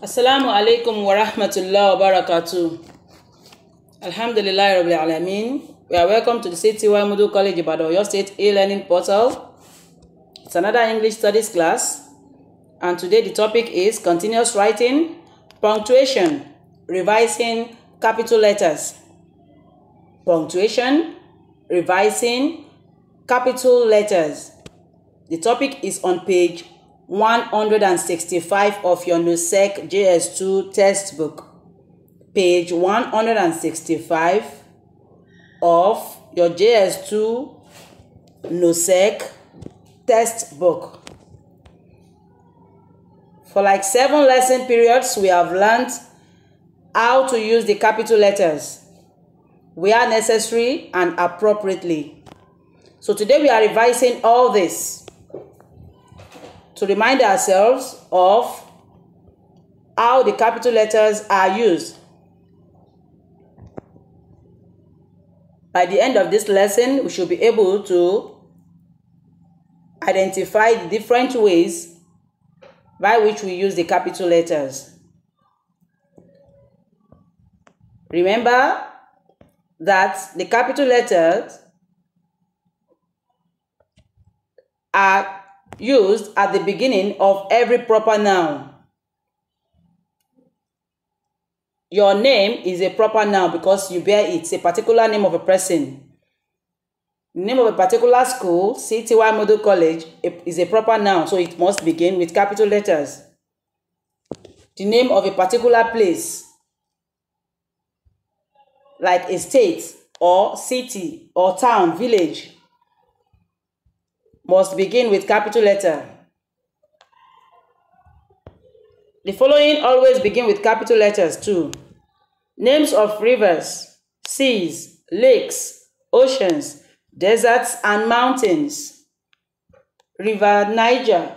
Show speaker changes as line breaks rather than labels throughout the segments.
Assalamu alaikum wa rahmatullahi wa barakatuh. Alhamdulillah Rabbil Alameen. We are welcome to the CTY Model College Ibadan, your state e-learning portal. It's another English studies class, and today the topic is continuous writing, punctuation, revising capital letters. Punctuation, revising capital letters. The topic is on page 165 of your NUSEC JS2 textbook. Page 165 of your JS2 NUSEC textbook. For like 7 lesson periods, we have learned how to use the capital letters where necessary and appropriately. So today we are revising all this to remind ourselves of how the capital letters are used. By the end of this lesson, we should be able to identify the different ways by which we use the capital letters. Remember that the capital letters are used at the beginning of every proper noun. Your name is a proper noun because you bear it. It's a particular name of a person. The name of a particular school, CTY Model College, is a proper noun, so it must begin with capital letters. The name of a particular place, like a state or city or town, village, must begin with capital letter. The following always begin with capital letters too. Names of rivers, seas, lakes, oceans, deserts and mountains. River Niger,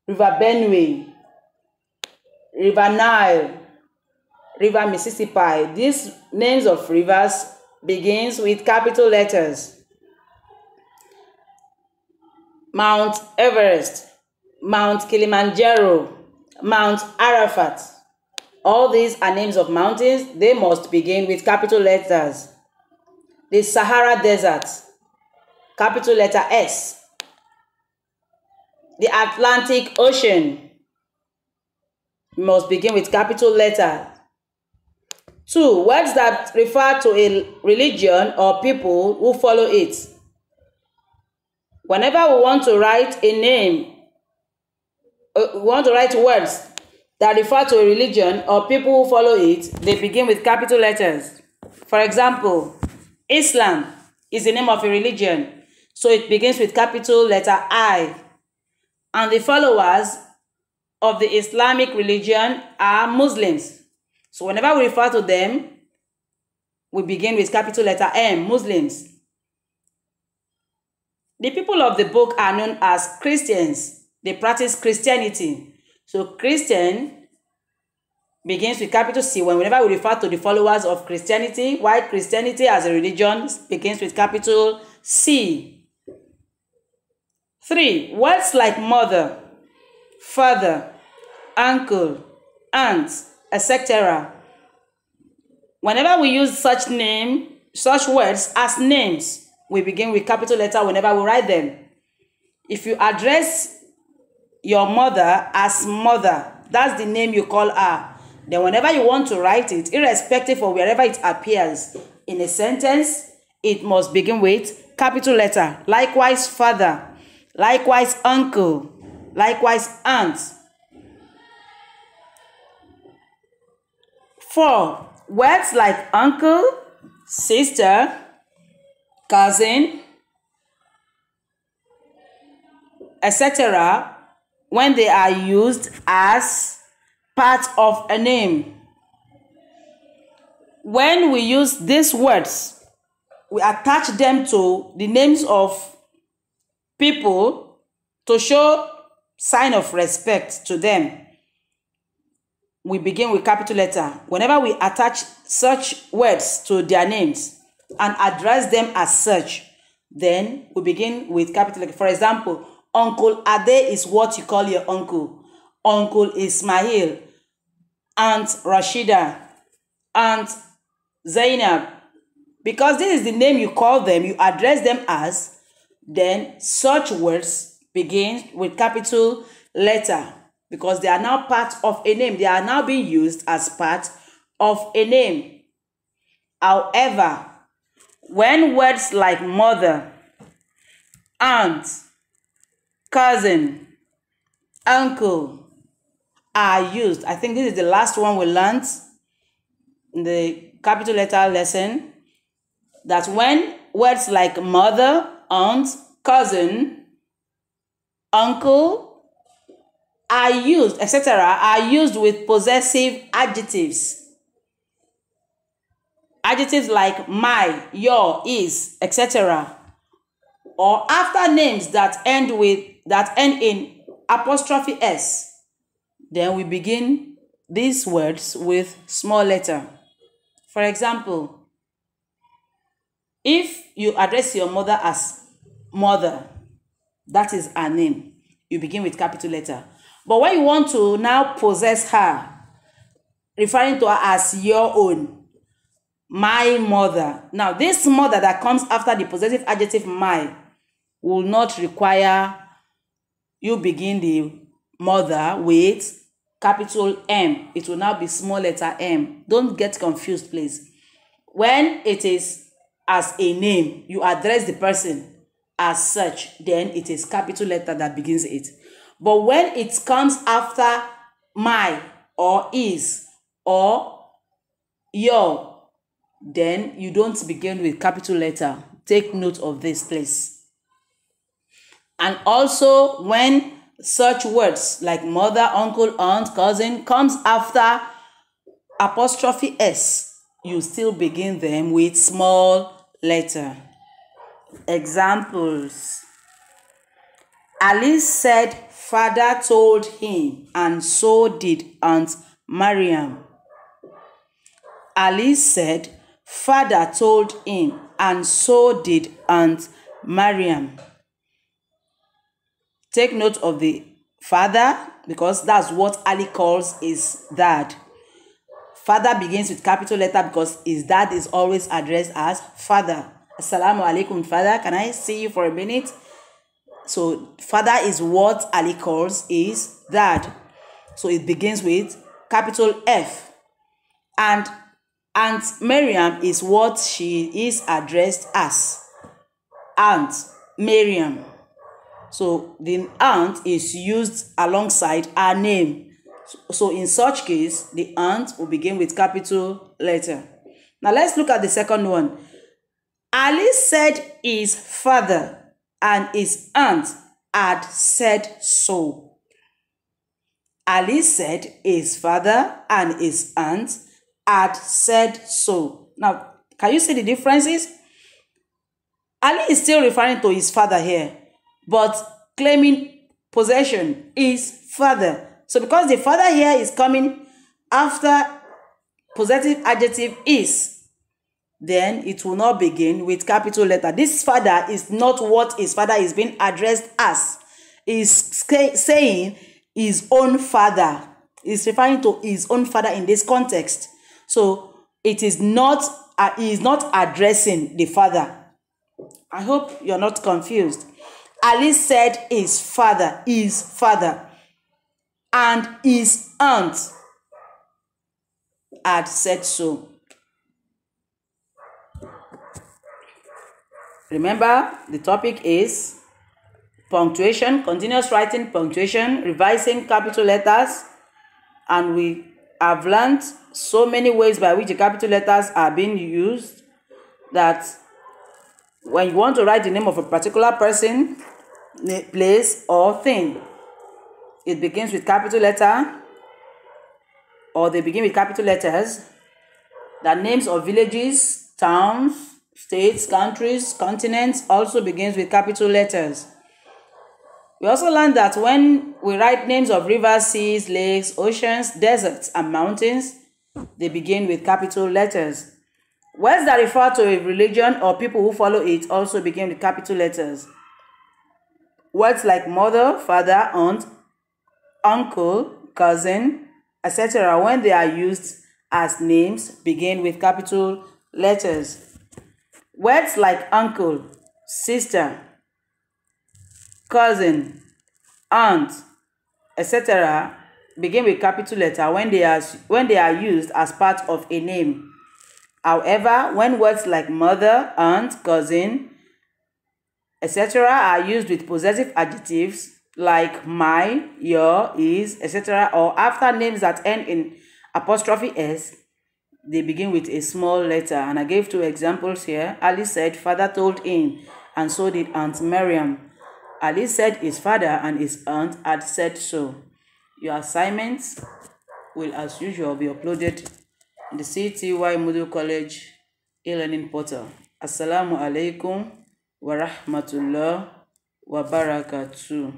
River Benue, River Nile, River Mississippi. These names of rivers begins with capital letters. Mount Everest, Mount Kilimanjaro, Mount Arafat. All these are names of mountains. They must begin with capital letters. The Sahara Desert, capital letter S. The Atlantic Ocean must begin with capital letter. 2. Words that refer to a religion or people who follow it. Whenever we want to write a name, we want to write words that refer to a religion or people who follow it, they begin with capital letters. For example, Islam is the name of a religion, so it begins with capital letter I. And the followers of the Islamic religion are Muslims. So whenever we refer to them, we begin with capital letter M, Muslims. The people of the book are known as Christians. They practice Christianity. So Christian begins with capital C whenever we refer to the followers of Christianity, while Christianity as a religion begins with capital C. 3. Words like mother, father, uncle, aunt, etc. Whenever we use such words as names, we begin with capital letter whenever we write them. If you address your mother as mother, that's the name you call her. Then whenever you want to write it, irrespective of wherever it appears in a sentence, it must begin with capital letter. Likewise, father. Likewise, uncle. Likewise, aunt. 4. Words like uncle, sister, cousin, etc., when they are used as part of a name. When we use these words, we attach them to the names of people to show sign of respect to them. We begin with capital letter. Whenever we attach such words to their names and address them as such, then we begin with capital letter. For example, Uncle Ade is what you call your uncle. Uncle Ismail. Aunt Rashida, Aunt Zainab. Because this is the name you call them, you address them as, then such words begin with capital letter because they are now part of a name. They are now being used as part of a name. However, when words like mother, aunt, cousin, uncle are used, I think this is the last one we learned in the capital letter lesson, that when words like mother, aunt, cousin, uncle are used, etc., are used with possessive adjectives. Adjectives like my, your, is, etc., or after names that end in apostrophe s, then we begin these words with small letter. For example, if you address your mother as mother, that is her name, you begin with capital letter. But when you want to now possess her, referring to her as your own, my mother. Now, this mother that comes after the possessive adjective my will not require you begin the mother with capital M. It will now be small letter m. Don't get confused, please. When it is as a name, you address the person as such, then it is capital letter that begins it. But when it comes after my or is or your, then you don't begin with capital letter. Take note of this, please. And also when such words like mother, uncle, aunt, cousin comes after apostrophe s, you still begin them with small letter. Examples. Ali said father told him, and so did Aunt Mariam. Ali said father told him, and so did Aunt Mariam. Take note of the father because that's what Ali calls his dad. Father begins with capital letter because his dad is always addressed as father. Assalamu alaikum, father. Can I see you for a minute? So father is what Ali calls his dad. So it begins with capital F. And Aunt Miriam is what she is addressed as. Aunt Miriam. So the aunt is used alongside her name. So in such case, the aunt will begin with capital letter. Now let's look at the second one. Ali said his father and his aunt had said so. Ali said his father and his aunt had said so. Now, can you see the differences? Ali is still referring to his father here, but claiming possession is father. So because the father here is coming after possessive adjective is, then it will not begin with capital letter. This father is not what his father is being addressed as. He's saying his own father. He's referring to his own father in this context. So it is not, he is not addressing the father. I hope you're not confused. Ali said his father, and his aunt had said so. Remember, the topic is punctuation, continuous writing punctuation, revising capital letters, and we have learned so many ways by which the capital letters are being used that when you want to write the name of a particular person, place, or thing, it begins with capital letter, or they begin with capital letters. The names of villages, towns, states, countries, continents also begins with capital letters. We also learned that when we write names of rivers, seas, lakes, oceans, deserts, and mountains, they begin with capital letters. Words that refer to a religion or people who follow it also begin with capital letters. Words like mother, father, aunt, uncle, cousin, etc., when they are used as names, begin with capital letters. Words like uncle, sister, cousin, aunt, etc. begin with capital letter when they are used as part of a name. However, when words like mother, aunt, cousin, etc. are used with possessive adjectives like my, your, is, etc., or after names that end in apostrophe s, they begin with a small letter. And I gave 2 examples here. Ali said father told him, and so did Aunt Miriam. Ali said his father and his aunt had said so. Your assignments will, as usual, be uploaded in the CTY Model College e-learning portal. Assalamu alaikum wa rahmatullah wa barakatuh.